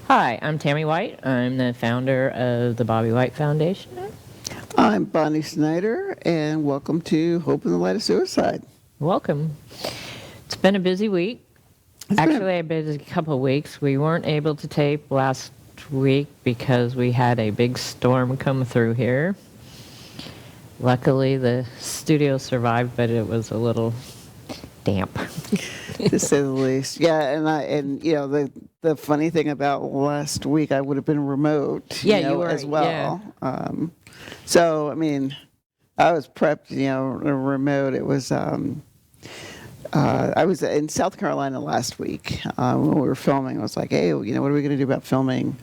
Hi, I'm Tammy White. I'm the founder of the Bobby White Foundation. I'm Bonnie Snyder, and welcome to Hope in the Light of Suicide. Welcome. It's been a busy week. It's Actually, a busy couple of weeks. We weren't able to tape last week because we had a big storm come through here. Luckily, the studio survived, but it was a little damp. to say the least. Yeah, and the funny thing about last week, I would have been remote, You were as well. Yeah. So I mean, I was prepped, remote. It was. I was in South Carolina last week when we were filming. I was like, hey, what are we going to do about filming?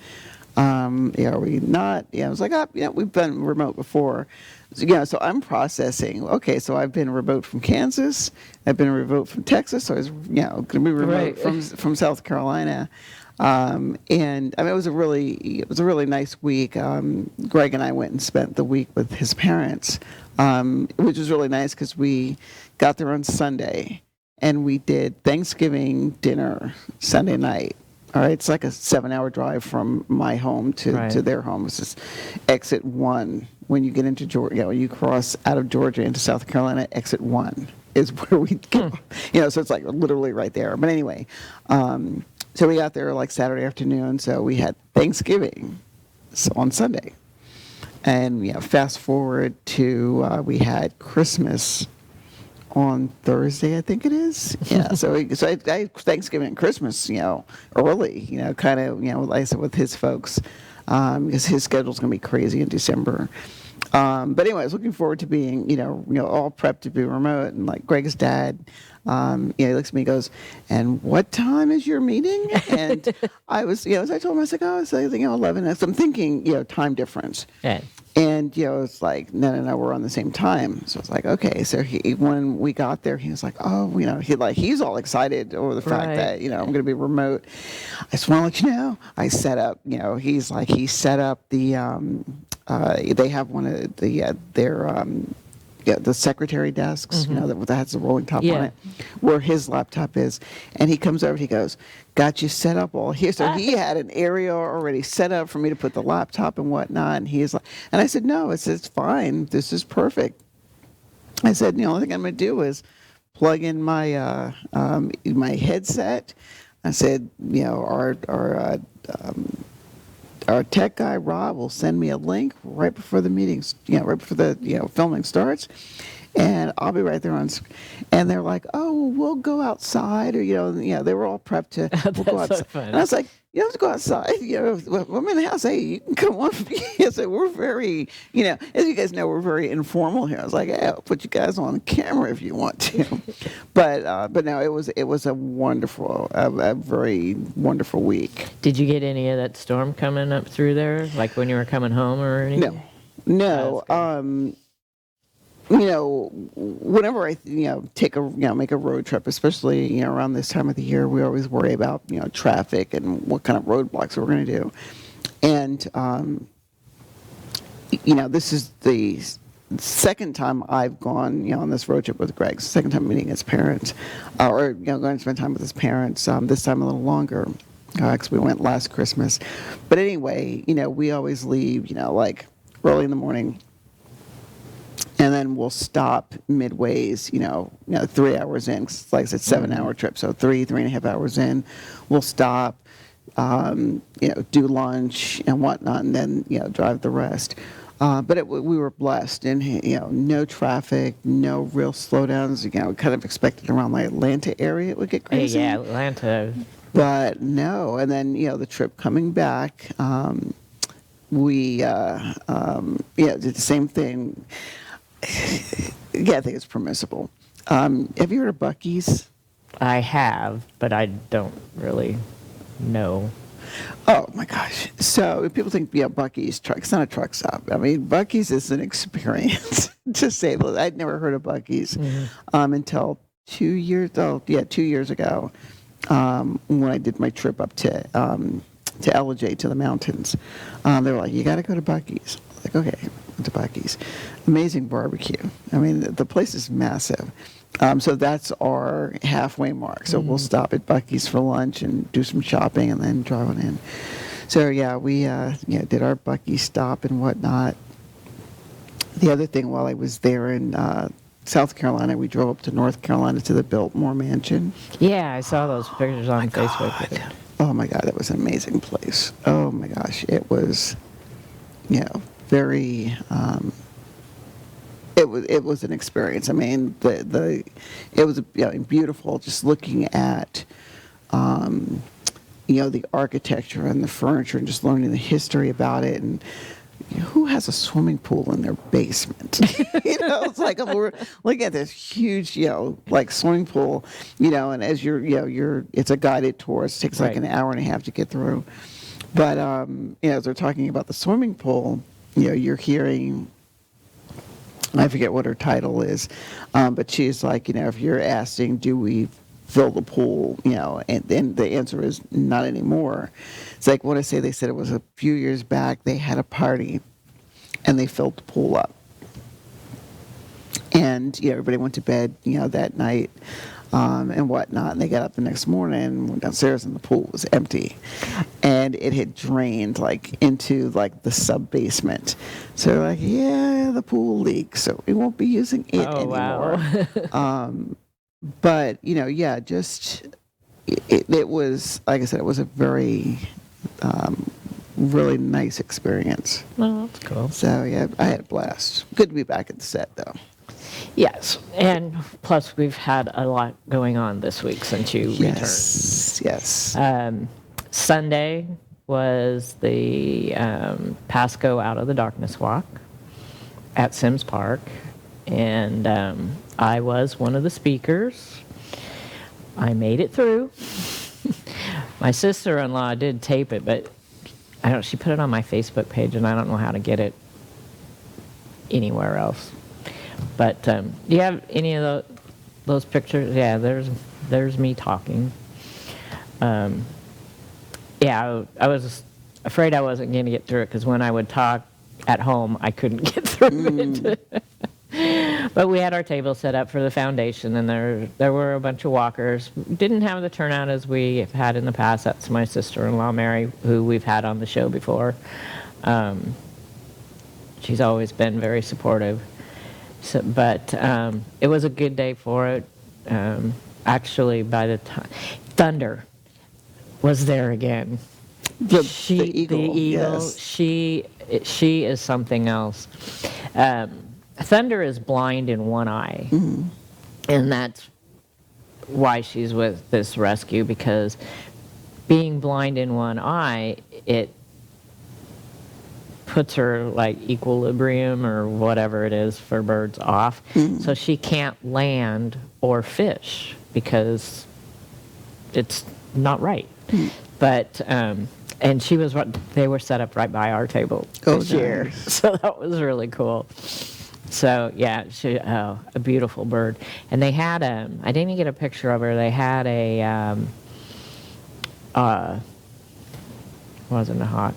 Are we not? I was like, we've been remote before. So I'm processing. Okay, so I've been remote from Kansas. I've been remote from Texas. So I was, going to be remote from South Carolina. And I mean, it was a really nice week. Greg and I went and spent the week with his parents, which was really nice because we got there on Sunday and we did Thanksgiving dinner Sunday night. All right, it's like a 7-hour drive from my home to their home. It's just exit 1 when you get into Georgia. When you cross out of Georgia into South Carolina, exit 1 is where we go. So it's like literally right there. But anyway, so we got there like Saturday afternoon. So we had Thanksgiving on Sunday, and fast forward to we had Christmas on Thursday, I think it is. Yeah. So I Thanksgiving and Christmas, early, kind of, like I said, with his folks, because his schedule's going to be crazy in December. But anyway, I was looking forward to being, all prepped to be remote. And like Greg's dad, he looks at me and goes, and what time is your meeting? And I was, as I told him, I was like, it's 11. So I'm thinking, time difference. Yeah. And, it's like, no, we're on the same time. So it's like, okay. So when we got there, he was like, he's all excited over the fact that, I'm going to be remote. I just want to let you know, I set up, he set up the, they have one of the secretary desks, that has the rolling top on it, where his laptop is. And he comes over, he goes, got you set up all here. So he had an area already set up for me to put the laptop and whatnot. And he's like, and I said, no, it's fine. This is perfect. I said, the only thing I'm going to do is plug in my my headset. I said, our tech guy Rob will send me a link right before the meetings, right before the filming starts, and I'll be right there on. And they're like, "Oh, we'll go outside," or they were all prepped to we'll go outside. So and I was like, "You don't have to go outside. I'm in the house. Hey, you can come on." So we're very, as you guys know, we're very informal here. I was like, "Hey, I'll put you guys on camera if you want to," but no, it was a wonderful, a very wonderul week. Did you get any of that storm coming up through there, like when you were coming home or anything? No. Whenever I, make a road trip, especially, around this time of the year, we always worry about, traffic and what kind of roadblocks we're going to do. And, this is the second time I've gone, on this road trip with Greg, second time meeting his parents, or, going to spend time with his parents, this time a little longer, because we went last Christmas. But anyway, we always leave, like early in the morning, and then we'll stop midways, 3 hours in. 'Cause like I said, 7-hour trip. So 3.5 hours in, we'll stop, do lunch and whatnot, and then, drive the rest. But we were blessed, and no traffic, no real slowdowns. We kind of expected around the Atlanta area it would get crazy. Yeah, Atlanta. But no, and then the trip coming back, we did the same thing. Yeah, I think it's permissible. Have you heard of Buc-ee's? I have, but I don't really know. Oh my gosh! So if people think Buc-ee's truck, it's not a truck stop. I mean, Buc-ee's is an experience to say the least. I'd never heard of Buc-ee's until 2 years. Oh yeah, 2 years ago, when I did my trip up to LJ, to the mountains. They were like, "You got to go to Buc-ee's." I was like, okay. To Buc-ee's. Amazing barbecue. I mean, the place is massive. So that's our halfway mark. So we'll stop at Buc-ee's for lunch and do some shopping and then drive on in. So yeah, we did our Bucky stop and whatnot. The other thing, while I was there in South Carolina, we drove up to North Carolina to the Biltmore Mansion. Yeah, I saw those pictures on Facebook. God. Oh my God, that was an amazing place. Oh my gosh, it was, very. It was an experience. I mean, it was beautiful. Just looking at, the architecture and the furniture, and just learning the history about it, and who has a swimming pool in their basement? It's like we're looking at this huge, like swimming pool, and as it's a guided tour. It takes like Right. an hour and a half to get through. But, as they're talking about the swimming pool, you're hearing, I forget what her title is, but she's like, if you're asking, do we fill the pool, and then the answer is not anymore. It's like, what I say, they said it was a few years back, they had a party and they filled the pool up. And, everybody went to bed, that night and whatnot. And they got up the next morning and went downstairs and the pool was empty. And it had drained into the sub-basement. So they're like, yeah, the pool leaks, so we won't be using it anymore. Wow. But, just, it was, like I said, it was a very, really nice experience. Well, that's cool. So, yeah, I had a blast. Good to be back at the set, though. Yes, and plus we've had a lot going on this week since you returned. Yes. Sunday was the Pasco Out of the Darkness Walk at Sims Park, and I was one of the speakers. I made it through. My sister-in-law did tape it, but she put it on my Facebook page, and I don't know how to get it anywhere else. But do you have any of those pictures? Yeah, there's me talking. I was afraid I wasn't going to get through it because when I would talk at home, I couldn't get through it. But we had our table set up for the foundation, and there were a bunch of walkers. Didn't have the turnout as we have had in the past. That's my sister-in-law, Mary, who we've had on the show before. She's always been very supportive. So, but it was a good day for it. Actually, by the time Thunder was there again. The eagle. Yes. She is something else. Thunder is blind in one eye, and that's why she's with this rescue, because being blind in one eye, it puts her equilibrium or whatever it is for birds off, so she can't land or fish because it's not right. But and they were set up right by our table this year, nice. so that was really cool. So yeah, a beautiful bird. And they had I didn't even get a picture of her. They had wasn't a hawk.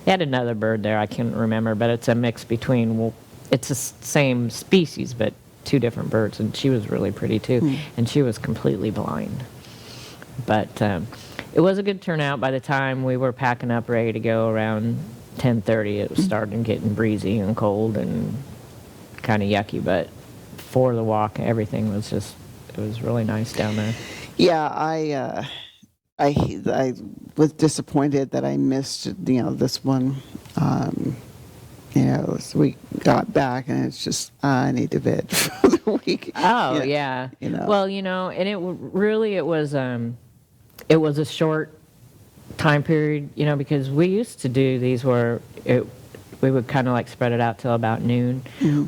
They had another bird there. I can't remember, but it's a mix between. It's the same species, but two different birds. And she was really pretty too. And she was completely blind. But it was a good turnout. By the time we were packing up, ready to go around 10:30, it was starting getting breezy and cold and kind of yucky. But for the walk, everything was it was really nice down there. Yeah, I was disappointed that I missed, this one. So we got back, and it's just, I need to veg for the week. Oh, yeah. Well, and it was a short time period, because we used to do these where we would kind of spread it out till about noon.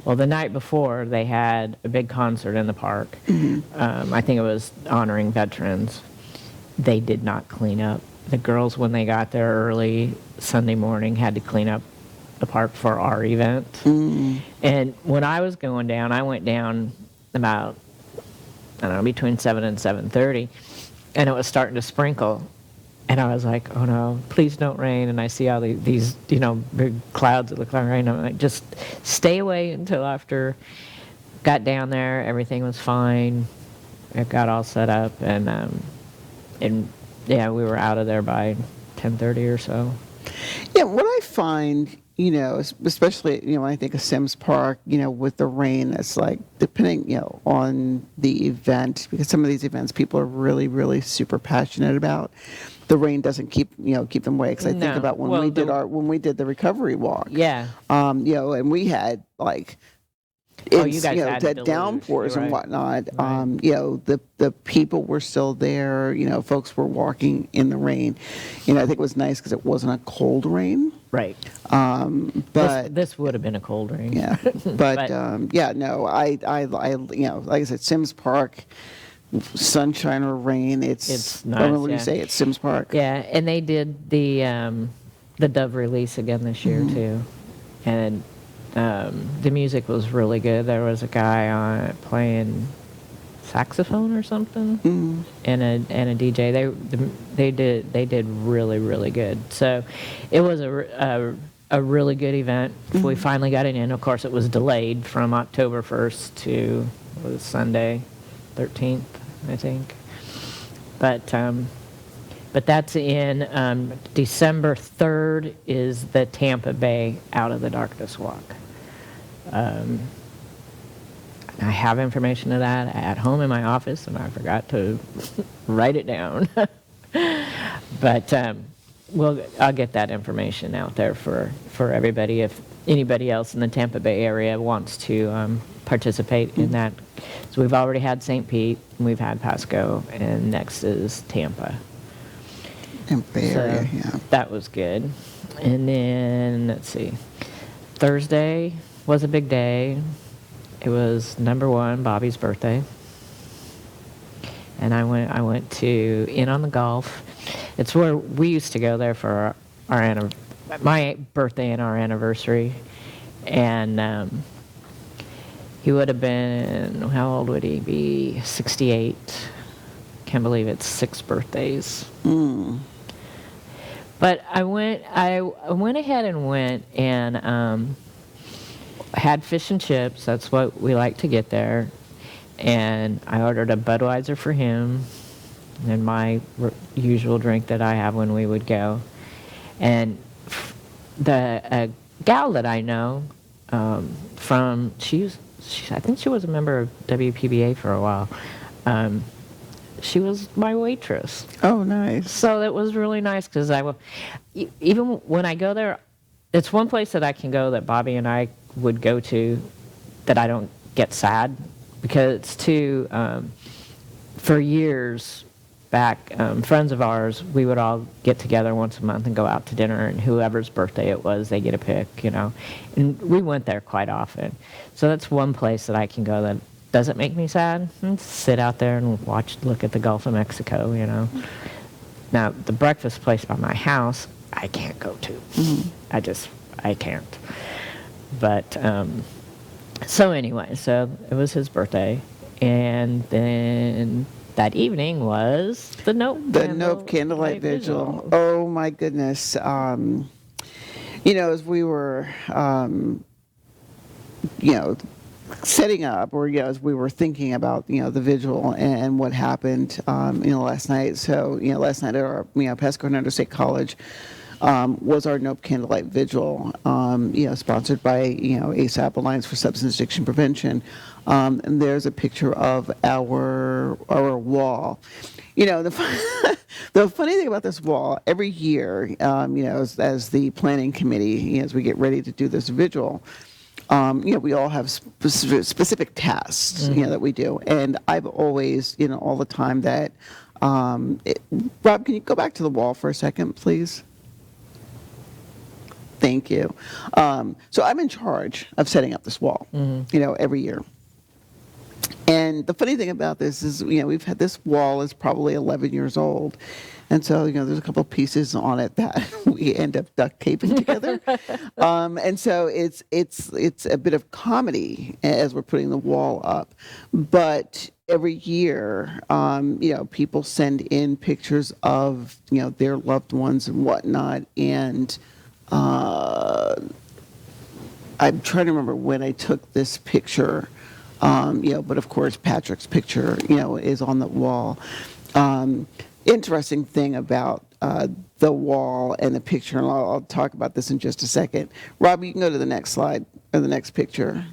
Well, the night before, they had a big concert in the park. I think it was honoring veterans. They did not clean up. The girls, when they got there early Sunday morning, had to clean up the park for our event. And when I was going down, I went down about, between 7 and 7:30, and it was starting to sprinkle. And I was like, oh no, please don't rain. And I see all these big clouds that look like rain. I'm like, just stay away until after. Got down there, everything was fine. It got all set up, and yeah, we were out of there by 10:30 or so. Yeah, what I find, especially, when I think of Sims Park, with the rain, it's like, depending, on the event, because some of these events people are really, really super passionate about. The rain doesn't keep them away. Because I think No. about when Well, we did the recovery walk. Yeah. And we had like, Oh, you guys had the deluge. downpours You're and right. whatnot. Right. The people were still there. Folks were walking in the rain. I think it was nice because it wasn't a cold rain. Right. But this would have been a cold rain. yeah, but yeah, no, I like I said, Sims Park, sunshine or rain, It's nice, I don't know what you yeah. say, it's Sims Park. Yeah, and they did the Dove release again this year too, and the music was really good. There was a guy on playing saxophone or something, and a DJ. They did really, really good. So it was a really good event. We finally got it in. Of course, it was delayed from October 1st to what was Sunday 13th, I think. But that's in December 3rd is the Tampa Bay Out of the Darkness Walk. I have information of that at home in my office, and I forgot to write it down. But I'll get that information out there for everybody if anybody else in the Tampa Bay area wants to participate in that. So we've already had St. Pete, and we've had Pasco, and next is Tampa. Bay Area, yeah. That was good. And then, let's see, Thursday was a big day. It was number one, Bobby's birthday. And I went to In on the Golf. It's where we used to go there for my birthday and our anniversary. And he would have been, how old would he be? 68. Can't believe it's 6 birthdays. But I went ahead and went and had fish and chips. That's what we like to get there. And I ordered a Budweiser for him and my usual drink that I have when we would go. And the gal that I know I think she was a member of WPBA for a while. She was my waitress. Oh, nice. So it was really nice because even when I go there, it's one place that I can go that Bobby and I would go to that I don't get sad because it's for years back, friends of ours, we would all get together once a month and go out to dinner, and whoever's birthday it was, they get a pick, And we went there quite often. So that's one place that I can go that doesn't make me sad. And sit out there and look at the Gulf of Mexico, Now, the breakfast place by my house, I can't go to. I can't. But, so anyway, so it was his birthday. And then that evening was the Nope Candlelight Vigil. Oh, my goodness. As we were, setting up, or as we were thinking about the vigil and what happened last night. So last night at our Pasco-Hernando State College was our Nope Candlelight Vigil, sponsored by ASAP, Alliance for Substance Addiction Prevention. And there's a picture of our wall. The funny thing about this wall, every year, as the planning committee, as we get ready to do this vigil, we all have specific tasks, that we do. And I've always, all the time that, Rob, can you go back to the wall for a second, please? Thank you. So I'm in charge of setting up this wall, every year. And the funny thing about this is, we've had this wall is probably 11 years old. And so, there's a couple of pieces on it that we end up duct taping together. And so it's a bit of comedy as we're putting the wall up. But every year, people send in pictures of, their loved ones and whatnot. And I'm trying to remember when I took this picture. But of course Patrick's picture, is on the wall. interesting thing about the wall and the picture, and I'll talk about this in just a second. Rob, you can go to the next slide, or the next picture.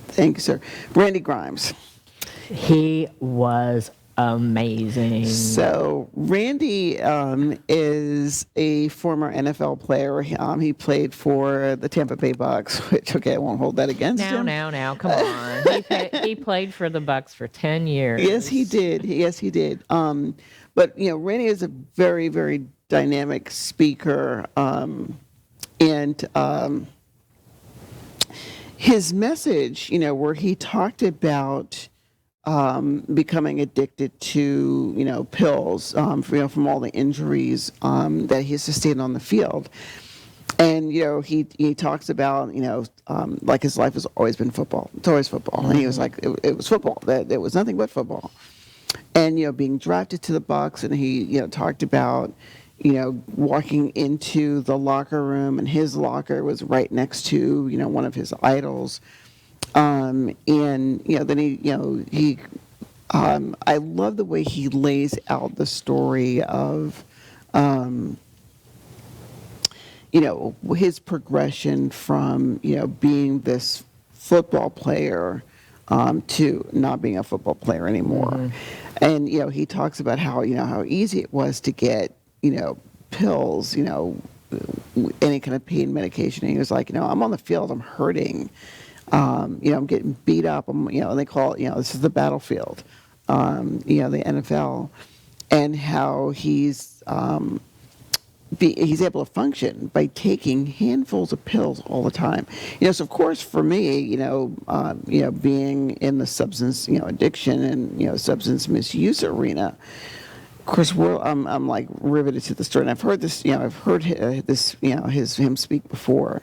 Thank you, sir. Randy Grimes. He was amazing. So Randy is a former NFL player. He played for the Tampa Bay Bucks, which, okay, I won't hold that against him. Now, come on. He played for the Bucks for 10 years. Yes, he did. Yes, he did. But, Randy is a very, very dynamic speaker. And his message, where he talked about becoming addicted to, pills, from all the injuries that he sustained on the field. And, he talks about, like his life has always been football. It's always football. And he was like, it was football. That it was nothing but football. And, being drafted to the Bucks, and he, talked about, walking into the locker room, and his locker was right next to, one of his idols. And, then he I love the way he lays out the story of, his progression from, being this football player to not being a football player anymore. Mm-hmm. And, he talks about how, how easy it was to get, pills, any kind of pain medication. And he was like, I'm on the field, I'm hurting. I'm getting beat up. And they call it, this is the battlefield, the NFL, and how he's able to function by taking handfuls of pills all the time. So of course for me, being in the substance, addiction and, substance misuse arena, of course, I'm like riveted to the story. And I've heard this, I've heard this, him speak before.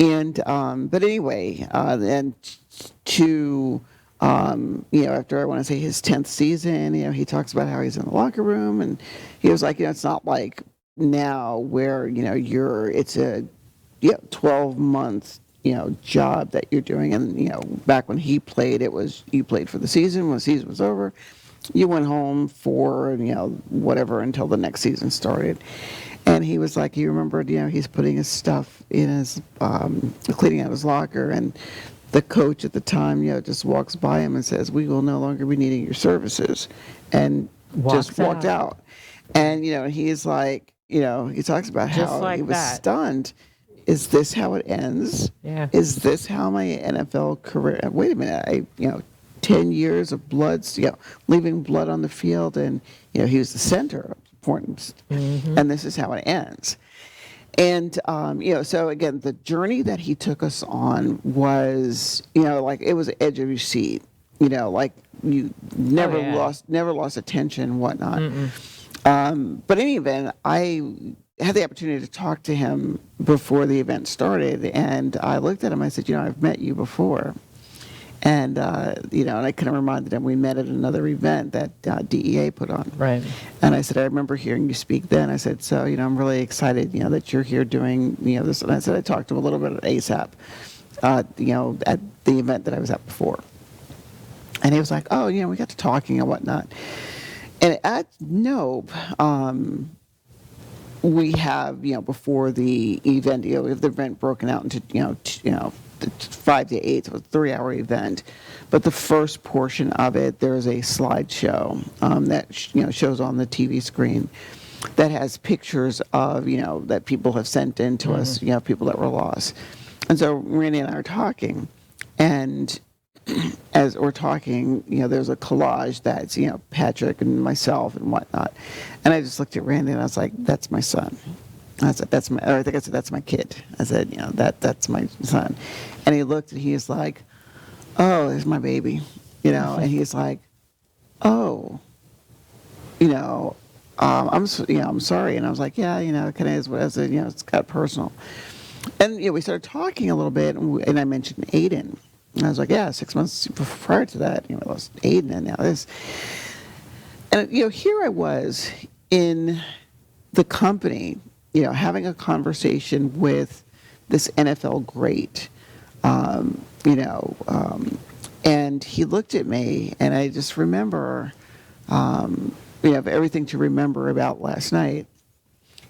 And, but anyway, then to, after I want to say his 10th season, he talks about how he's in the locker room, and he was like, it's not like now where, it's a 12-month, job that you're doing. And, back when he played, you played for the season. When the season was over, you went home for, whatever until the next season started. And he was like, you remember, he's putting his stuff in his, cleaning out his locker, and the coach at the time, just walks by him and says, we will no longer be needing your services, and just walked out. And, he's like, he talks about just how like he was that. stunned. Is this how it ends? Yeah. Is this how my NFL career, wait a minute, 10 years of blood, leaving blood on the field, and, he was the center of importance, and this is how it ends. And, so again, the journey that he took us on was, like it was the edge of your seat, like you never lost attention, whatnot. But in any event, I had the opportunity to talk to him before the event started, and I looked at him, I said, I've met you before. And, and I kind of reminded him we met at another event that DEA put on. Right. And I said, I remember hearing you speak then. I said, so, I'm really excited, that you're here doing, this. And I said, I talked to him a little bit at ASAP, at the event that I was at before. And he was like, oh, we got to talking and whatnot. And at NOPE, we have, before the event, we have the event broken out into, 5 to 8, so it's a 3-hour event. But the first portion of it, there's a slideshow that shows on the TV screen that has pictures of that people have sent in to us, people that were lost. And so Randy and I are talking, and as we're talking, there's a collage that's Patrick and myself and whatnot. And I just looked at Randy and I was like, that's my son. I said, that's my kid. I said, that's my son. And he looked and he was like, oh, there's my baby, and he's like, oh, I'm sorry. And I was like, yeah, it kind of is what I said, it's got personal. And, we started talking a little bit, and I mentioned Aiden. And I was like, yeah, 6 months prior to that, I lost Aiden, and now this. And, here I was in the company, having a conversation with this NFL great, And he looked at me, and I just remember, everything to remember about last night.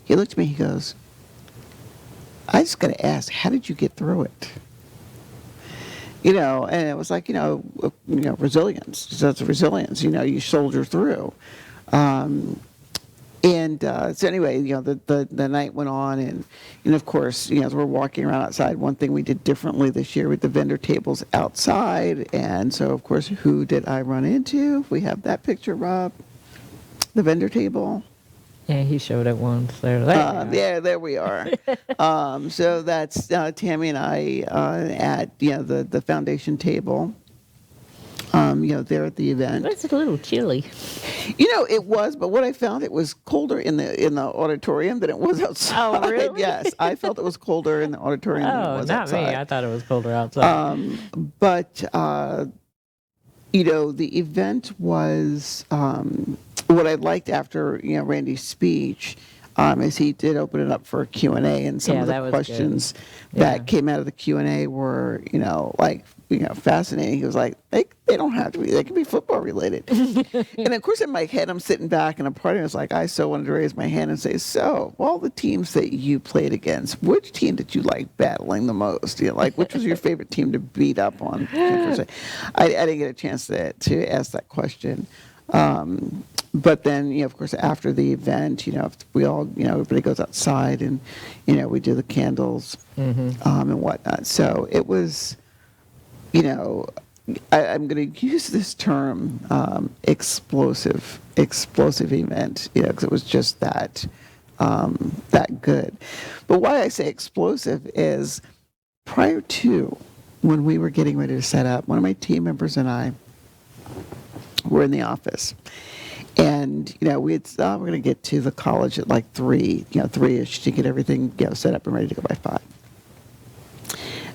He looked at me, he goes, I just got to ask, how did you get through it? And it was like, resilience. So it's resilience, you soldier through. So anyway, the night went on, and of course, as we're walking around outside, one thing we did differently this year with the vendor tables outside, and so of course, who did I run into? We have that picture, Rob, the vendor table. Yeah, he showed it once. There we are. So that's Tammy and I at the foundation table. There at the event. It's a little chilly. It was, but what I found, it was colder in the auditorium than it was outside. Oh, really? Yes, I felt it was colder in the auditorium than it was not outside. me. I thought it was colder outside. But the event was what I liked after Randy's speech. Is he did open it up for a Q&A, and some of the questions that came out of the Q&A were, fascinating. He was like, they don't have to be, they can be football related. And of course, in my head, I'm sitting back, and a part of me was like, I so wanted to raise my hand and say, so, all the teams that you played against, which team did you like battling the most? Which was your favorite team to beat up on? I didn't get a chance to ask that question. But then, of course, after the event, we all, everybody goes outside and, we do the candles and whatnot. So it was, I'm going to use this term, explosive event, because it was just that good. But why I say explosive is prior to when we were getting ready to set up, one of my team members and I were in the office. And, we had we're going to get to the college at like 3, 3-ish to get everything, set up and ready to go by 5.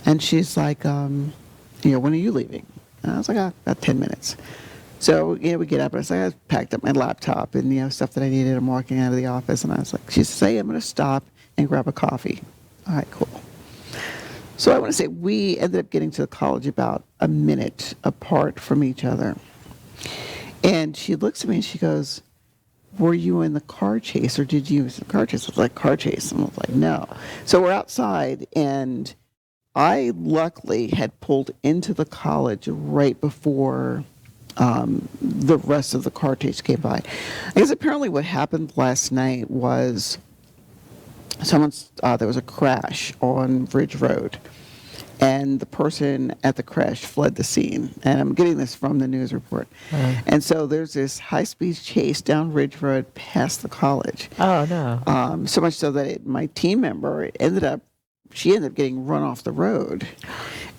And she's like, when are you leaving? And I was like, about 10 minutes. So, we get up, and I packed up my laptop and, stuff that I needed. I'm walking out of the office, and I was like, she says, hey, I'm going to stop and grab a coffee. All right, cool. So I want to say we ended up getting to the college about a minute apart from each other. And she looks at me and she goes, were you in the car chase, or did you use the car chase? I was like, car chase. And I was like, no. So we're outside, and I luckily had pulled into the college right before the rest of the car chase came by. I guess apparently what happened last night was there was a crash on Ridge Road. And the person at the crash fled the scene. And I'm getting this from the news report. And so there's this high-speed chase down Ridge Road past the college. Oh, no. So much so that my team member ended up getting run off the road.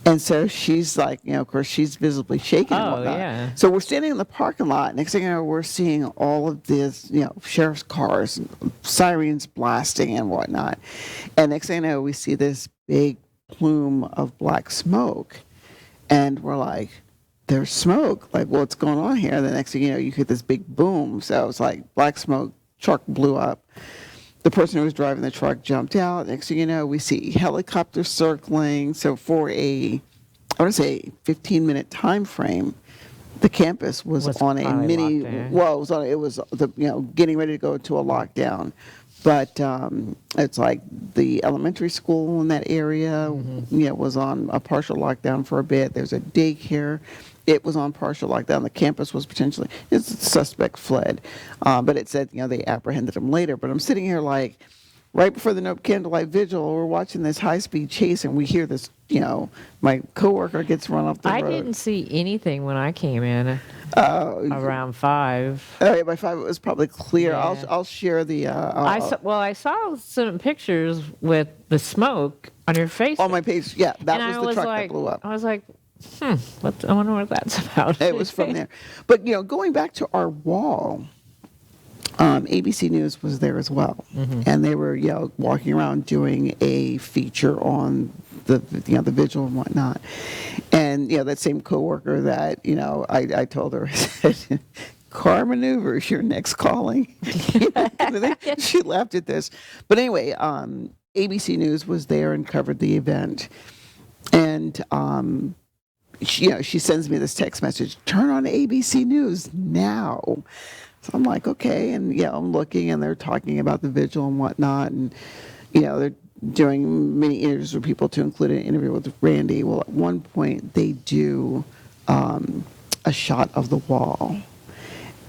And so she's like, of course, she's visibly shaken and whatnot. Yeah. So we're standing in the parking lot. Next thing you know, we're seeing all of this, sheriff's cars, sirens blasting and whatnot. And next thing you know, we see this big plume of black smoke, and we're like, there's smoke, like what's going on here? The next thing you know, you hear this big boom. So it's like black smoke, truck blew up, the person who was driving the truck jumped out. Next thing you know, we see helicopters circling. So for I want to say 15-minute time frame, the campus was on a mini it was getting ready to go to a lockdown. But it's like the elementary school in that area, was on a partial lockdown for a bit. There's a daycare. It was on partial lockdown. The campus was the suspect fled. But it said, they apprehended him later. But I'm sitting here like, right before the Candlelight Vigil, we're watching this high-speed chase, and we hear this, my coworker gets run off the road. I didn't see anything when I came in around 5. Oh, yeah, by 5 it was probably clear. Yeah. I'll share the... I saw some pictures with the smoke on your face. On my page, yeah, that was the truck that blew up. I was like, I wonder what that's about. It was from there. But, going back to our wall... ABC News was there as well, and they were walking around doing a feature on the vigil and whatnot. And that same coworker that I told her, I said, car maneuvers, your next calling. She laughed at this, but anyway, ABC News was there and covered the event, and she sends me this text message, turn on ABC News now. So I'm like, okay. And, I'm looking and they're talking about the vigil and whatnot. And, they're doing many interviews with people to include an interview with Randy. Well, at one point they do a shot of the wall.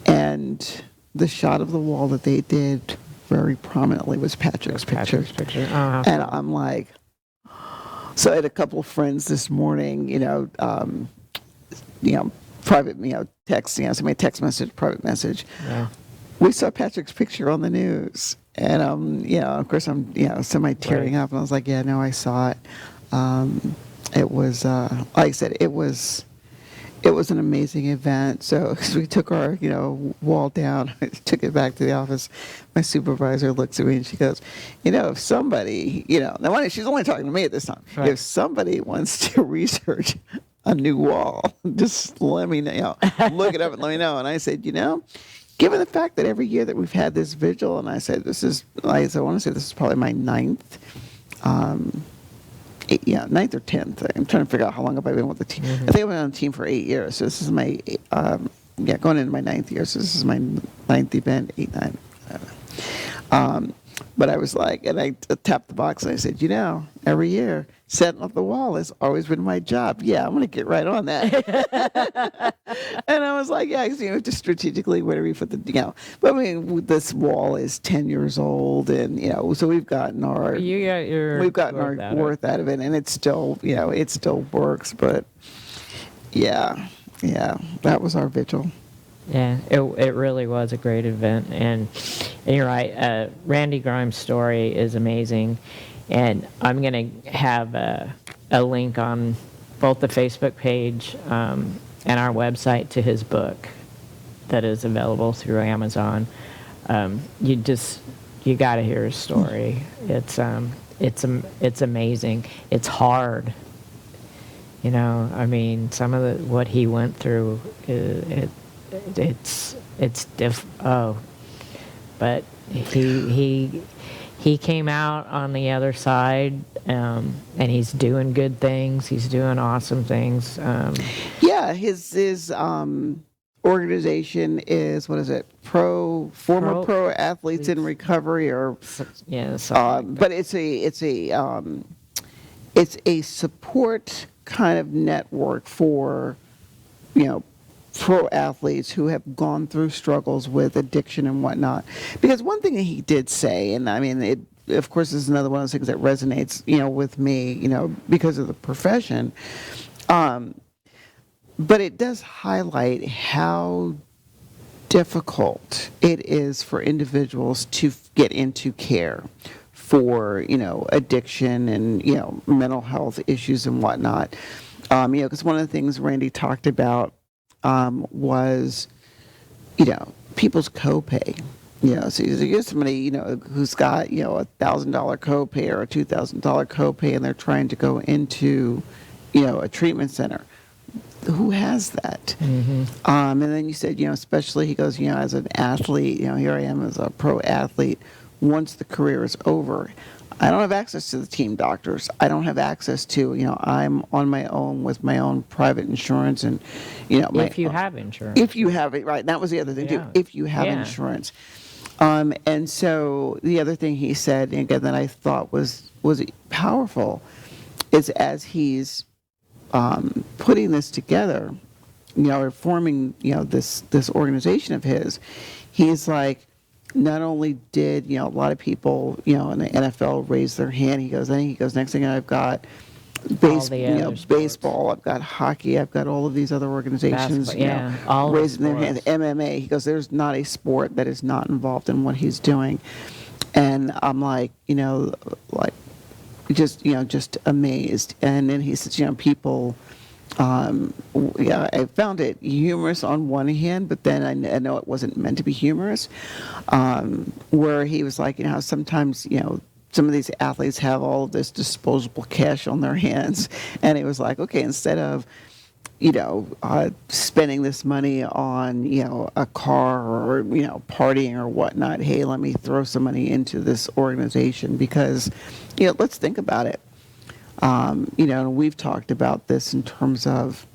And the shot of the wall that they did very prominently was Patrick's picture. Oh, and I'm like, so I had a couple of friends this morning, private, text, somebody text message, private message. yeah. We saw Patrick's picture on the news. And, of course I'm, semi tearing Right. up. And I was like, yeah, no, I saw it. It was, like I said, it was an amazing event. So we took our, wall down. I took it back to the office. My supervisor looks at me and she goes, if somebody, now she's only talking to me at this time. Right. If somebody wants to research a new wall, just let me know. Look it up and let me know. And I said, given the fact that every year that we've had this vigil, and I said, I want to say this is probably my ninth. Ninth or 10th. I'm trying to figure out how long have I been with the team. I think I've been on the team for 8 years. So this is my, going into my 9th year. So this is my 9th event, 8, 9. I don't know. But I was like, and I tapped the box and I said, every year, setting up the wall has always been my job. Yeah, I'm going to get right on that. And I was like, yeah, just strategically, where do we put the, but I mean, this wall is 10 years old and, so we've gotten our worth out of it and it's still, it still works. But yeah, that was our vigil. Yeah, it really was a great event, and you're right. Randy Grimes' story is amazing, and I'm going to have a link on both the Facebook page and our website to his book that is available through Amazon. You got to hear his story. It's amazing. It's hard. I mean, some of what he went through, but he came out on the other side, and he's doing good things. He's doing awesome things. Yeah, his organization is, what is it? Former pro athletes in recovery, or yeah. But it's a support kind of network for pro athletes who have gone through struggles with addiction and whatnot. Because one thing that he did say, and I mean, it of course is another one of those things that resonates, with me, because of the profession. But it does highlight how difficult it is for individuals to get into care for, addiction and, mental health issues and whatnot. Because one of the things Randy talked about was, people's copay. So you get somebody, who's got, $1,000 copay or a $2,000 copay, and they're trying to go into, a treatment center. Who has that? Mm-hmm. And then you said, especially, he goes, as an athlete, here I am as a pro athlete. Once the career is over, I don't have access to the team doctors. I don't have access to, I'm on my own with my own private insurance and, if you have insurance. If you have it, right. That was the other thing, too. If you have insurance. And so the other thing he said, and again, that I thought was powerful, is as he's putting this together, or forming, this organization of his, he's like, not only did, a lot of people, in the NFL raise their hand, he goes, next thing I've got baseball, I've got hockey, I've got all of these other organizations, all raising their hands. MMA, he goes, there's not a sport that is not involved in what he's doing. And I'm like, just amazed. And then he says, people, I found it humorous on one hand, but then I know it wasn't meant to be humorous, where he was like, sometimes, some of these athletes have all of this disposable cash on their hands. And it was like, okay, instead of, spending this money on, a car or, partying or whatnot, hey, let me throw some money into this organization because, let's think about it. And we've talked about this in terms of,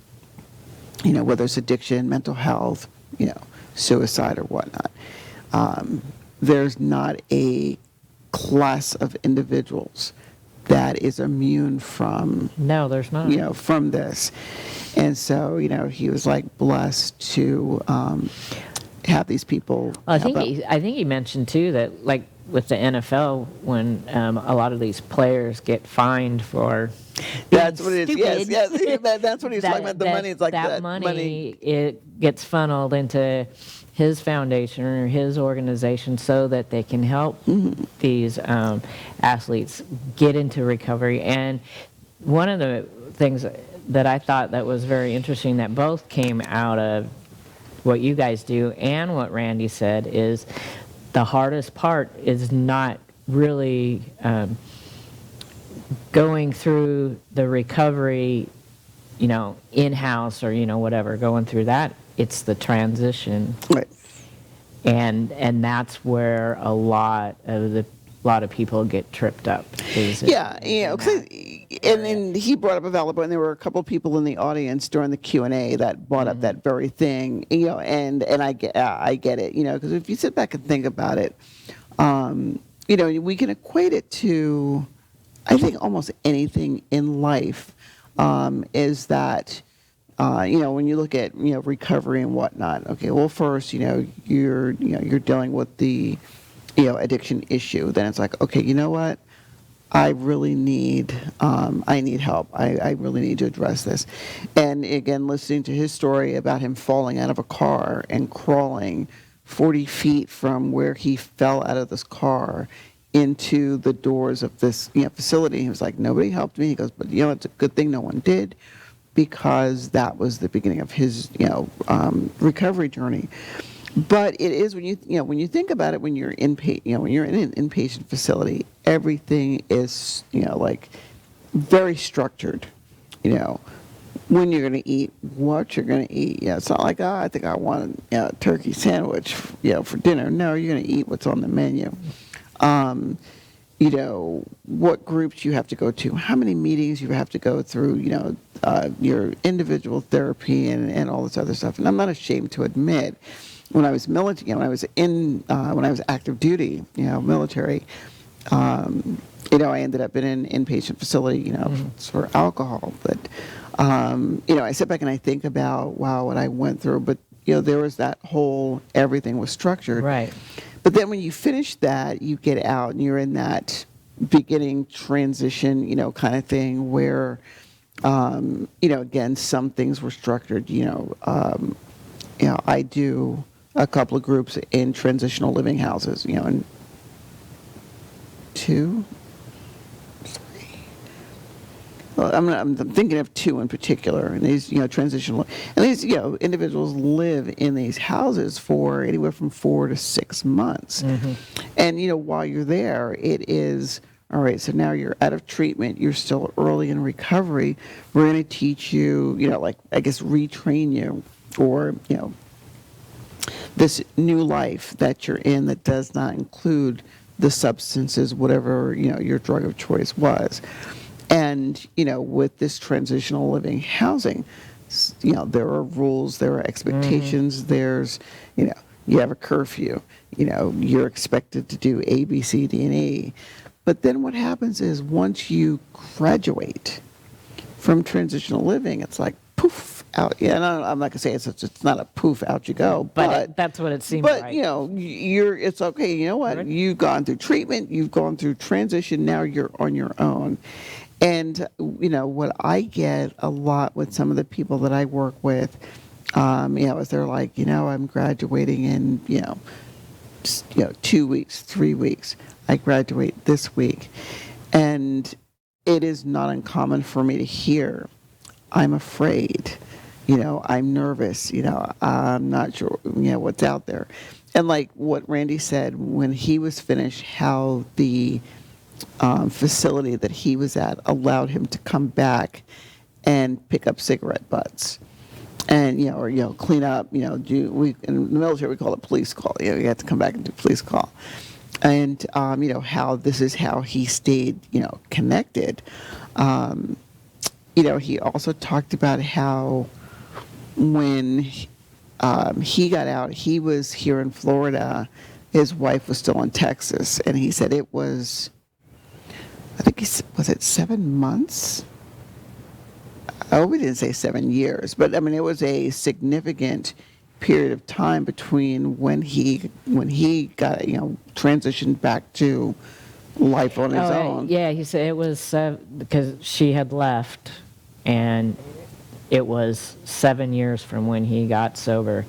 whether it's addiction, mental health, suicide or whatnot. There's not a class of individuals that is immune from, No, there's not. from this. And so, he was like blessed to have these people. Well, help out. I think he mentioned too that like with the NFL, when a lot of these players get fined for That's what it is. stupid, Yes. That's what he's talking about. The money. It's like that money it gets funneled into his foundation or his organization so that they can help these athletes get into recovery. And one of the things that I thought that was very interesting that both came out of what you guys do and what Randy said is the hardest part is not really going through the recovery, in-house or, whatever, going through that. It's the transition. Right. And that's where a lot of people get tripped up. And then he brought up a valid point, and there were a couple people in the audience during the Q&A that brought up that very thing, and I get it, because if you sit back and think about it, we can equate it to, I think, almost anything in life, is that, when you look at, recovery and whatnot, okay, well, first, you're dealing with the, addiction issue. Then it's like, okay, you know what? I really need, I need help. I really need to address this. And again, listening to his story about him falling out of a car and crawling 40 feet from where he fell out of this car into the doors of this facility. He was like, nobody helped me. He goes, but it's a good thing no one did, because that was the beginning of his recovery journey. But it is when you think about it, when you're when you're in an inpatient facility, everything is like very structured. When you're going to eat, what you're going to eat. It's not like, I think I want a turkey sandwich for dinner. No, you're going to eat what's on the menu. What groups you have to go to, how many meetings you have to go through, your individual therapy and all this other stuff. And I'm not ashamed to admit, when I was military, when I was active duty, military, I ended up in an inpatient facility, for alcohol. But, I sit back and I think about, wow, what I went through. But, there was that whole, everything was structured. Right. But then when you finish that, you get out and you're in that beginning transition, kind of thing where, again, some things were structured. I do a couple of groups in transitional living houses, and 2, 3. Well, I'm thinking of 2 in particular, and these, transitional, and these, individuals live in these houses for anywhere from 4 to 6 months, and while you're there, it is. All right, so now you're out of treatment. You're still early in recovery. We're going to teach you, retrain you for, this new life that you're in that does not include the substances, whatever, your drug of choice was. And, with this transitional living housing, there are rules, there are expectations, there's, you have a curfew, you're expected to do A, B, C, D, and E. But then what happens is once you graduate from transitional living, it's like poof out. Yeah, no, I'm not gonna say it's not a poof out you go, but that's what it seems but like. It's okay. You know what? Right. You've gone through treatment, you've gone through transition. Now you're on your own. And what I get a lot with some of the people that I work with, is they're like, I'm graduating in 2 weeks, 3 weeks. I graduate this week. And it is not uncommon for me to hear, I'm afraid, I'm nervous, I'm not sure, what's out there. And like what Randy said, when he was finished, how the facility that he was at allowed him to come back and pick up cigarette butts. And, clean up, in the military we call it police call. You have to come back and do police call. And, how this is how he stayed, connected. He also talked about how when he got out, he was here in Florida. His wife was still in Texas, and he said it was, I think was it 7 months? Oh, we didn't say 7 years, but I mean it was a significant period of time between when he got transitioned back to life on his own. Yeah, he said it was because she had left, and it was 7 years from when he got sober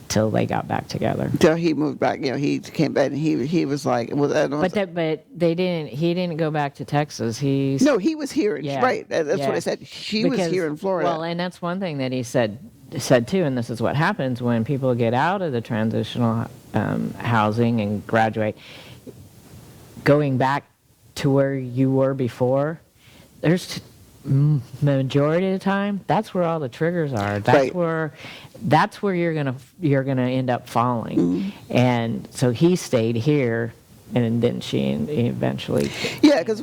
till they got back together. Till he moved back, he came back, and he was like, well, But they didn't. He didn't go back to Texas. No, he was here. Yeah, Right. That's what I said. He was here in Florida. Well, and that's one thing that he said too, and this is what happens when people get out of the transitional housing and graduate. Going back to where you were before, there's majority of the time that's where all the triggers are. That's where you're gonna end up falling. And so he stayed here, and then she eventually. Yeah, because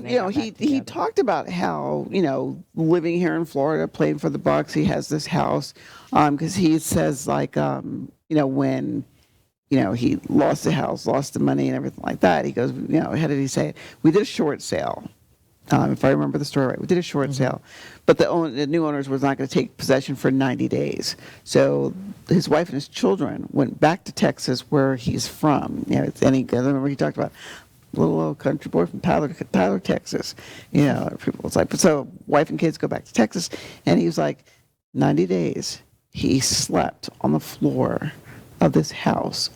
he talked about how living here in Florida, playing for the Bucks, he has this house, because he says like when he lost the house, lost the money, and everything like that. He goes, how did he say it? We did a short sale. If I remember the story right, we did a short sale, but the new owners was not going to take possession for 90 days. So his wife and his children went back to Texas, where he's from. I remember he talked about little old country boy from Tyler, Texas. People was like, so wife and kids go back to Texas, and he was like, 90 days he slept on the floor of this house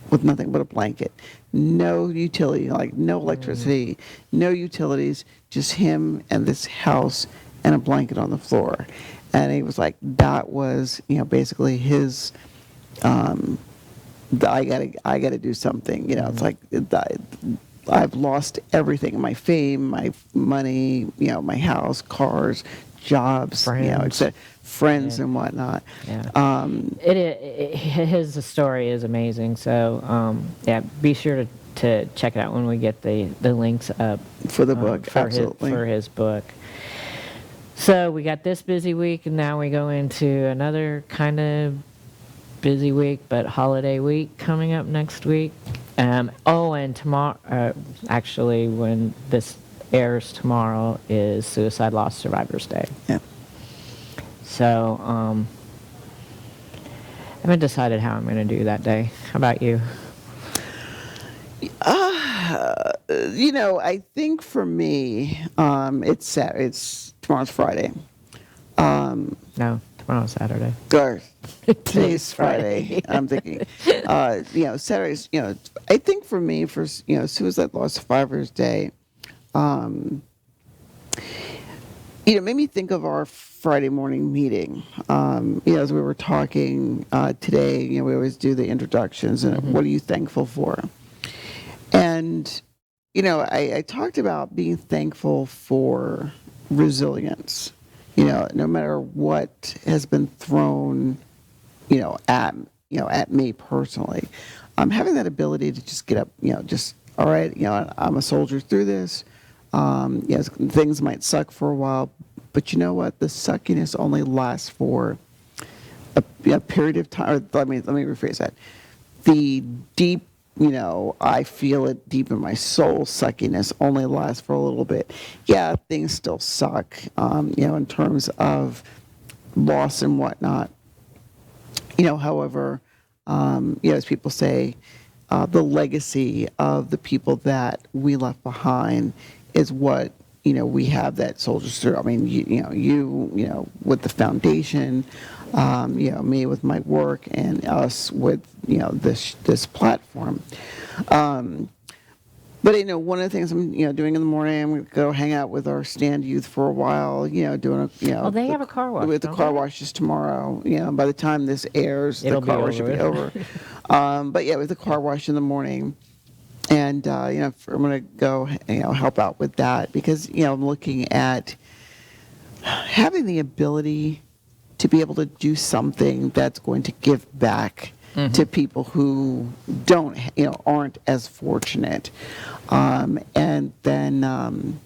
with nothing but a blanket. No utility, like no electricity, no utilities, just him and this house and a blanket on the floor. And he was like, that was, basically his, I gotta do something. It's like, I've lost everything, my fame, my money, my house, cars, jobs, friends and whatnot. Yeah. His story is amazing. So be sure to check it out when we get the links up for the book. Absolutely. For his book. So we got this busy week, and now we go into another kind of busy week, but holiday week coming up next week. And tomorrow, actually, when this airs tomorrow, is Suicide Loss Survivors Day. Yeah. So, I haven't decided how I'm going to do that day. How about you? I think for me, it's tomorrow's Friday. No, tomorrow's Saturday. Today's Friday. I'm thinking, Saturday's. I think for me, for Suicide Loss Survivors Day, made me think of our Friday morning meeting. As we were talking today, we always do the introductions and what are you thankful for? And, I talked about being thankful for resilience. No matter what has been thrown, at me personally, having that ability to just get up, all right, I'm a soldier through this. Things might suck for a while, but you know what? The suckiness only lasts for a period of time. Or let me rephrase that. The deep, I feel it deep in my soul, suckiness only lasts for a little bit. Yeah, things still suck, in terms of loss and whatnot. However, as people say, the legacy of the people that we left behind is what we have that soldiers through. I mean, you with the foundation, me with my work, and us with this platform. But one of the things I'm doing in the morning, I'm going to go hang out with our stand youth for a while. Doing a they have a car wash. With the car washes tomorrow. By the time this airs, the car wash will be over. But with the car wash in the morning. And, I'm going to go, help out with that because, I'm looking at having the ability to be able to do something that's going to give back to people who don't, aren't as fortunate. And then,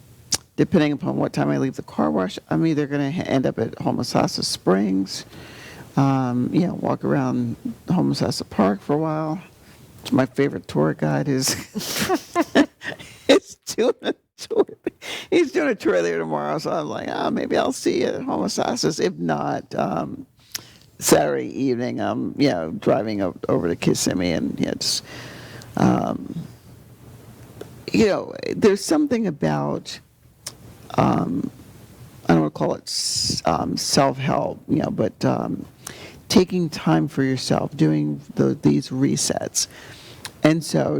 depending upon what time I leave the car wash, I'm either going to end up at Homosassa Springs Walk around Homosassa Park for a while. My favorite tour guide is is doing a tour. He's doing a tour there tomorrow, so I'm like, maybe I'll see you at Homosassa. If not, Saturday evening, driving over to Kissimmee and just, there's something about, I don't want to call it self-help, but taking time for yourself, doing these resets. And so,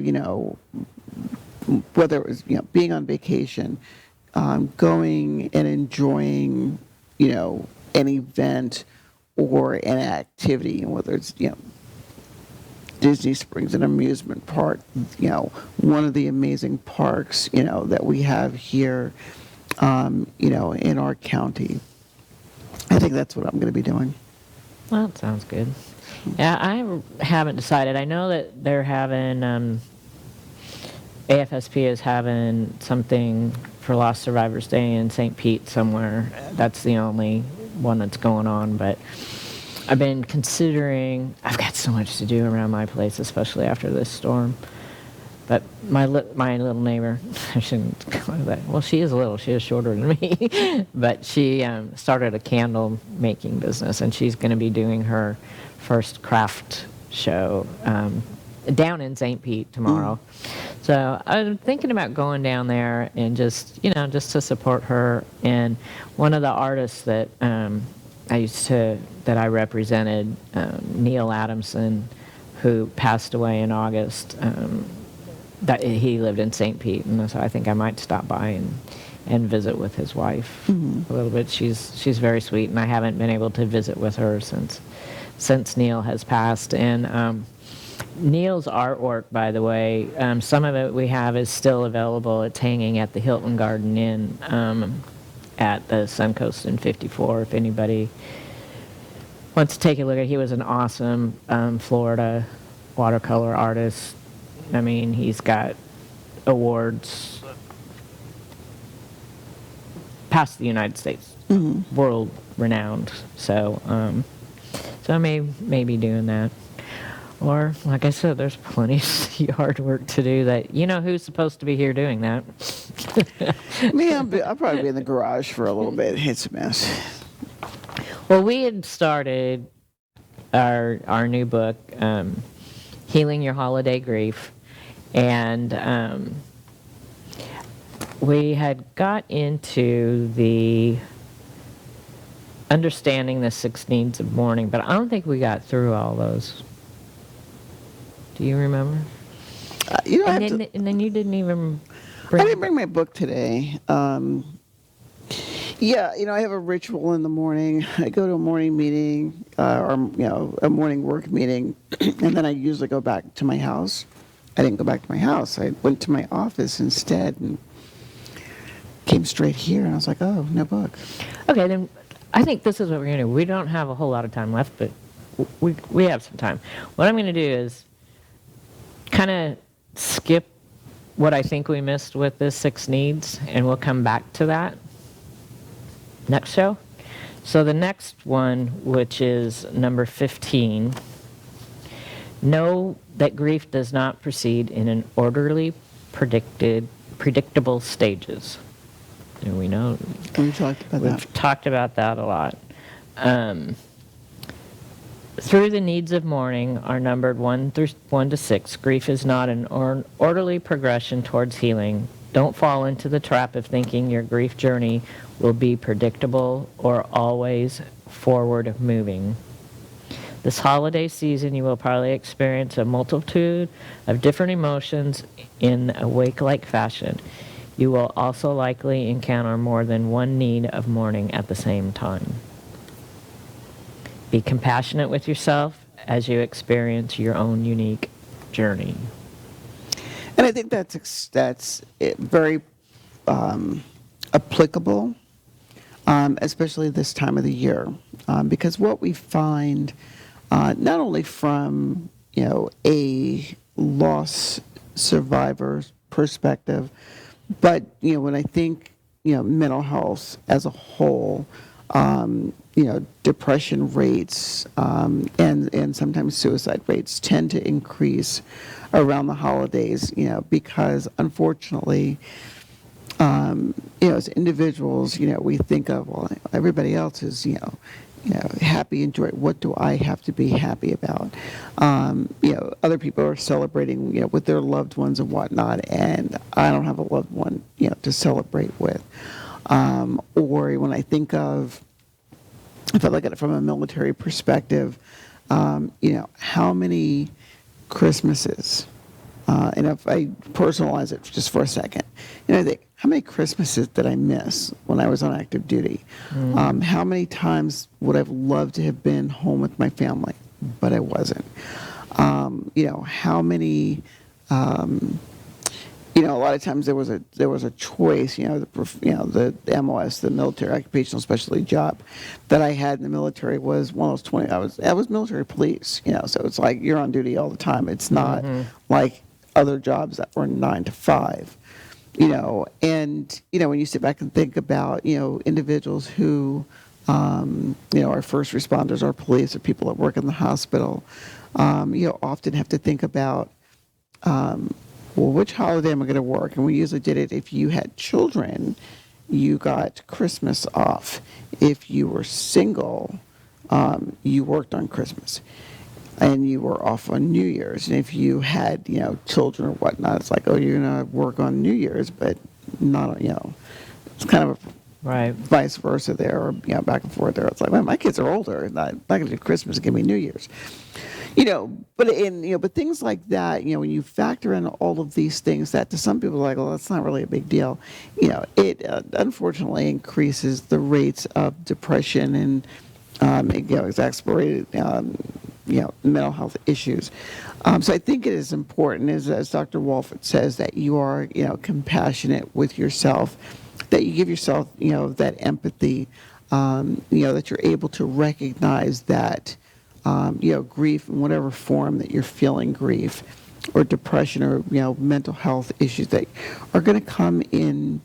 whether it was, being on vacation, going and enjoying, an event or an activity, and whether it's, Disney Springs, an amusement park, one of the amazing parks, that we have here, in our county. I think that's what I'm going to be doing. Well, that sounds good. Yeah, I haven't decided. I know that they're having, AFSP is having something for Lost Survivors Day in St. Pete somewhere. That's the only one that's going on, but I've been considering, I've got so much to do around my place, especially after this storm. But my little neighbor, I shouldn't call her that. Well, she is little. She is shorter than me. But she started a candle making business, and she's going to be doing her first craft show down in St. Pete tomorrow. So I'm thinking about going down there and just to support her. And one of the artists that that I represented, Neil Adamson, who passed away in August. That he lived in St. Pete, and so I think I might stop by and visit with his wife a little bit. She's very sweet, and I haven't been able to visit with her since Neil has passed. And Neil's artwork, by the way, some of it we have is still available. It's hanging at the Hilton Garden Inn at the Suncoast in 54. If anybody wants to take a look at it, he was an awesome Florida watercolor artist. I mean, he's got awards past the United States, world renowned. So, I may be doing that. Or, like I said, there's plenty of yard work to do. That who's supposed to be here doing that? Me, I'll probably be in the garage for a little bit. It's a mess. Well, we had started our new book, Healing Your Holiday Grief. And we had got into the understanding the 6 needs of mourning, but I don't think we got through all those. Do you remember? And then you didn't even I didn't bring my book today. Yeah, I have a ritual in the morning. I go to a morning meeting, or a morning work meeting, and then I usually go back to my house. I didn't go back to my house. I went to my office instead and came straight here, and I was like, oh, no book. Okay, then I think this is what we're going to do. We don't have a whole lot of time left, but we have some time. What I'm going to do is kind of skip what I think we missed with this 6 needs, and we'll come back to that next show. So the next one, which is number 15, know that grief does not proceed in an orderly, predictable stages. And we know we've talked about that a lot. Through the needs of mourning are numbered 1 to 6. Grief is not an orderly progression towards healing. Don't fall into the trap of thinking your grief journey will be predictable or always forward moving. This holiday season, you will probably experience a multitude of different emotions in a wake-like fashion. You will also likely encounter more than one need of mourning at the same time. Be compassionate with yourself as you experience your own unique journey. And I think that's very applicable, especially this time of the year, because what we find, not only from a loss survivor's perspective, but when I think mental health as a whole, depression rates and sometimes suicide rates tend to increase around the holidays, because unfortunately, as individuals, we think of, well, everybody else is, happy and joy. What do I have to be happy about? Other people are celebrating, with their loved ones and whatnot, and I don't have a loved one, to celebrate with. Or when I think of, if I look at it from a military perspective, how many Christmases, and if I personalize it just for a second, I think, how many Christmases did I miss when I was on active duty? How many times would I have loved to have been home with my family, but I wasn't? How many? A lot of times there was a choice. The MOS, the military occupational specialty job that I had in the military was one of those 20. I was military police. So it's like you're on duty all the time. It's not like other jobs that were 9 to 5. And when you sit back and think about individuals who are first responders, or police, or people that work in the hospital, often have to think about, well, which holiday am I going to work? And we usually did it if you had children, you got Christmas off. If you were single, you worked on Christmas. And you were off on New Year's. And if you had, children or whatnot, it's like, oh, you're going to work on New Year's, but not, it's kind of right, vice versa there, or, back and forth there. It's like, well, my kids are older. Not going to do Christmas and give me New Year's. But things like that, when you factor in all of these things that to some people are like, well, that's not really a big deal. It unfortunately increases the rates of depression and, exacerbated, mental health issues. So I think it is important, as Dr. Wolfelt says, that you are, compassionate with yourself, that you give yourself, that empathy, that you're able to recognize that, grief in whatever form that you're feeling grief or depression or, mental health issues that are going to come in,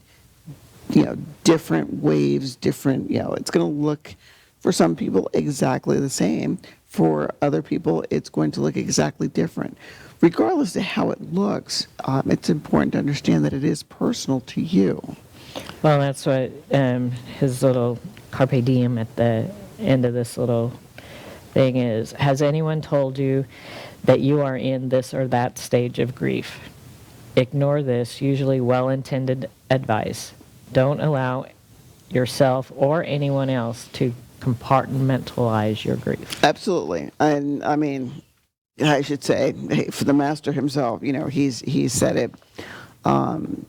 different waves, different, it's going to look for some people exactly the same. For other people, it's going to look exactly different. Regardless of how it looks, it's important to understand that it is personal to you. well, that's what his little carpe diem at the end of this little thing is. Has anyone told you that you are in this or that stage of grief? Ignore this, usually well-intended advice. Don't allow yourself or anyone else to compartmentalize your grief. Absolutely. And I mean, I should say, for the master himself, he said it. And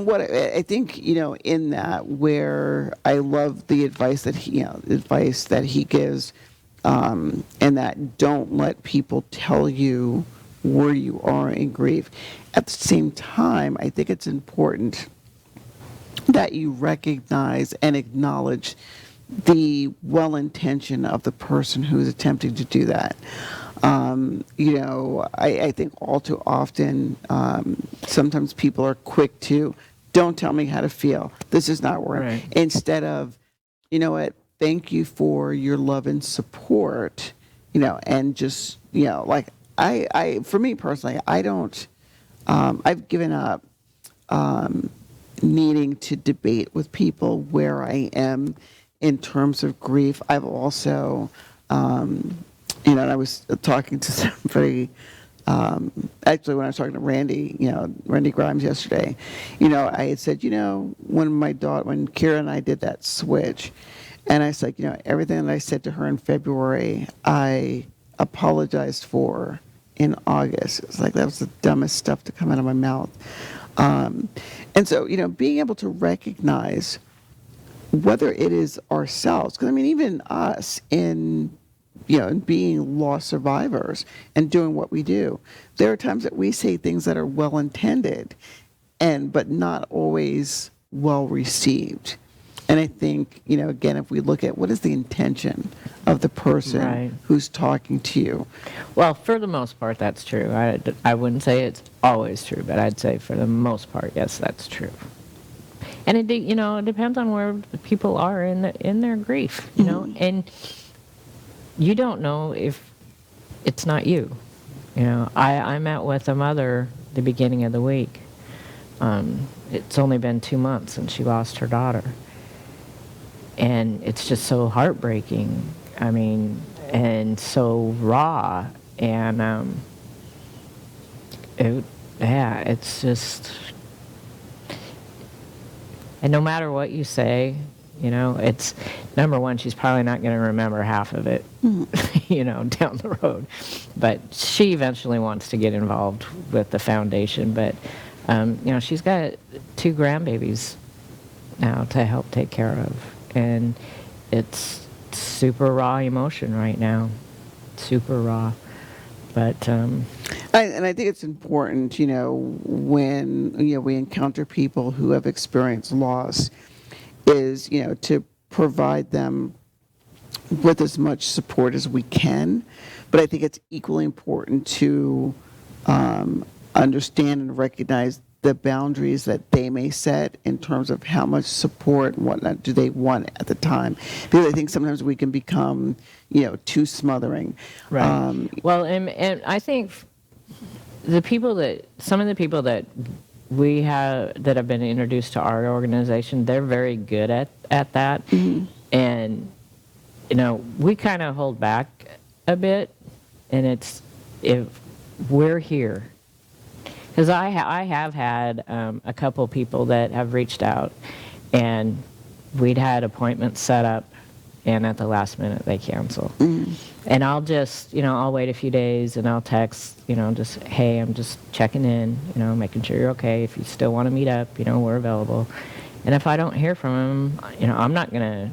what I think, in that, where I love the advice that he gives, and that don't let people tell you where you are in grief. At the same time, I think it's important that you recognize and acknowledge the well-intention of the person who's attempting to do that. I think all too often, sometimes people are quick to, don't tell me how to feel. This is not working. Right. Instead of, thank you for your love and support, and just, for me personally, I don't, I've given up needing to debate with people where I am in terms of grief. I've also, and I was talking to somebody, actually when I was talking to Randy Grimes yesterday, I had said, when Kira and I did that switch, and I said, everything that I said to her in February, I apologized for in August. It's like, that was the dumbest stuff to come out of my mouth. And so, being able to recognize whether it is ourselves, because even us in being loss survivors and doing what we do, there are times that we say things that are well intended, but not always well received. And I think, again, if we look at what is the intention of the person Right. who's talking to you. Well, for the most part, that's true. I wouldn't say it's always true, but I'd say for the most part, yes, that's true. And it depends on where the people are in their grief, and you don't know if it's not you. I met with a mother the beginning of the week. It's only been 2 months since she lost her daughter. And it's just so heartbreaking. I mean, and so raw. And it's just, and no matter what you say, it's, number one, she's probably not going to remember half of it, down the road. But she eventually wants to get involved with the foundation. But, she's got 2 grandbabies now to help take care of. And it's super raw emotion right now. Super raw. But and I think it's important, when we encounter people who have experienced loss, is to provide them with as much support as we can. But I think it's equally important to understand and recognize the boundaries that they may set in terms of how much support and whatnot do they want at the time. Because I think sometimes we can become, too smothering. Right. Well, and I think some of the people that we have that have been introduced to our organization, they're very good at that. Mm-hmm. And, we kind of hold back a bit, and it's, if we're here. Because I have had a couple people that have reached out, and we'd had appointments set up, and at the last minute they cancel. Mm. And I'll just, I'll wait a few days, and I'll text, just, hey, I'm just checking in, making sure you're okay. If you still want to meet up, we're available. And if I don't hear from them, I'm not gonna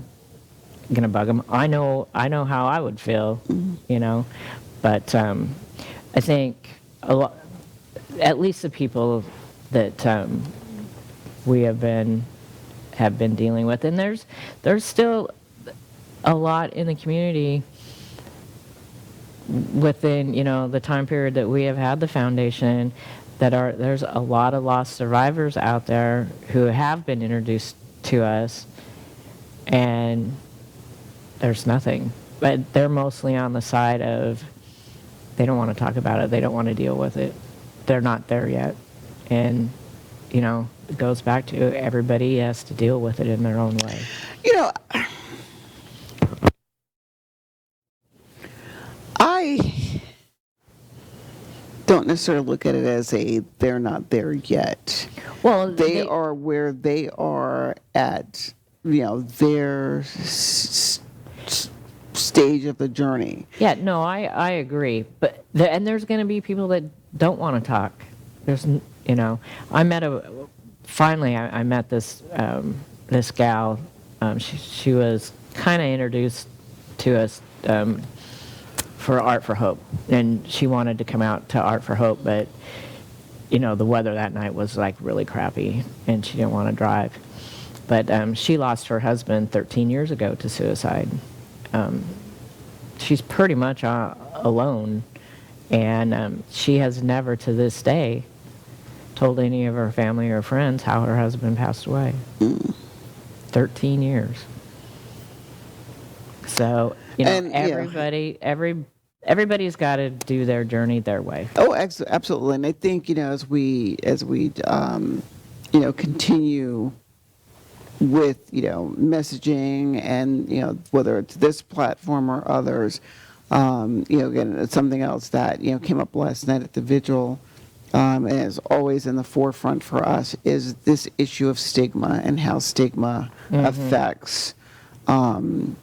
bug them. I know how I would feel, But I think a lot. At least the people that we have been dealing with, and there's still a lot in the community within the time period that we have had the foundation, there's a lot of lost survivors out there who have been introduced to us, and there's nothing. But they're mostly on the side of they don't want to talk about it, they don't want to deal with it. They're not there yet. And, it goes back to everybody has to deal with it in their own way. I don't necessarily look at it as they're not there yet. Well, they are where they are at, their stage of the journey. Yeah, no, I agree. But there's going to be people that don't want to talk. There's, I met I met this this gal. She was kind of introduced to us for Art for Hope, and she wanted to come out to Art for Hope, but the weather that night was like really crappy, and she didn't want to drive. But she lost her husband 13 years ago to suicide. She's pretty much alone. And she has never to this day told any of her family or friends how her husband passed away. 13 years. So, everybody's got to do their journey their way. Oh, absolutely. And I think, as we continue with, messaging and, whether it's this platform or others, again, it's something else that, came up last night at the Vigil, and is always in the forefront for us, is this issue of stigma and how stigma affects, changing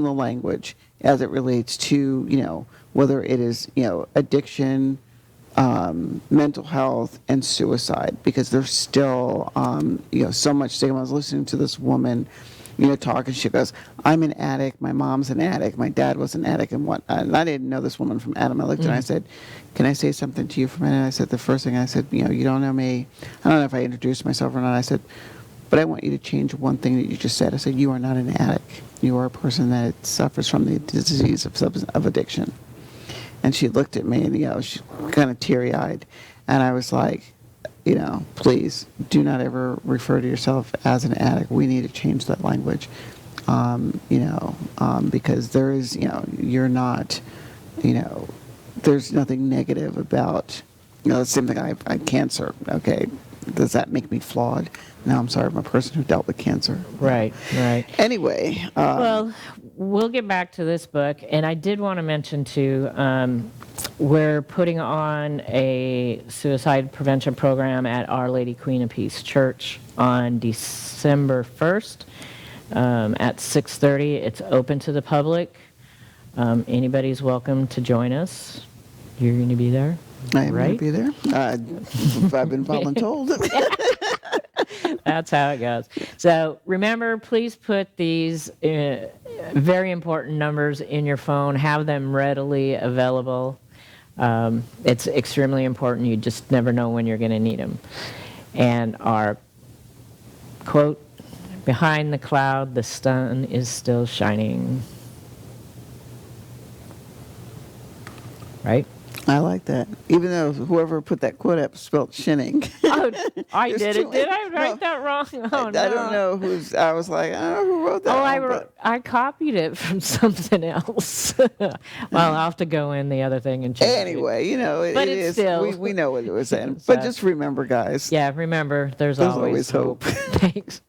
the language as it relates to, whether it is, addiction, mental health, and suicide, because there's still, so much stigma. I was listening to this woman, talk, and she goes, I'm an addict, my mom's an addict, my dad was an addict, and whatnot. And I didn't know this woman from Adam. I looked at her and I said, can I say something to you for a minute? I said, the first thing I said, you don't know me. I don't know if I introduced myself or not. I said, but I want you to change one thing that you just said. I said, you are not an addict. You are a person that suffers from the disease of addiction. And she looked at me and, she kind of teary-eyed. And I was like, please do not ever refer to yourself as an addict. We need to change that language, because there is, you're not, there's nothing negative about, the same thing, I had cancer, okay? Does that make me flawed? No, I'm sorry, I'm a person who dealt with cancer. Right. Anyway. Well, we'll get back to this book, and I did want to mention too, we're putting on a suicide prevention program at Our Lady Queen of Peace Church on December 1st at 6:30. It's open to the public. Anybody's welcome to join us. You're going to be there? I am right? going to be there. I've been voluntold. That's how it goes. So remember, please put these very important numbers in your phone. Have them readily available. It's extremely important. You just never know when you're going to need them. And our quote, behind the cloud, the sun is still shining. Right? I like that. Even though whoever put that quote up spelled shinning. Oh, I There's did two- it. Did I write no, that wrong? Oh, I no. don't know I was like, I don't know who wrote that. Oh, one, I copied it from something else. Well, I'll have to go in the other thing and change it. Anyway, But it it's is. still- We know what it was saying. So- But just remember, guys. Yeah, remember, there's There's always always hope. Thanks.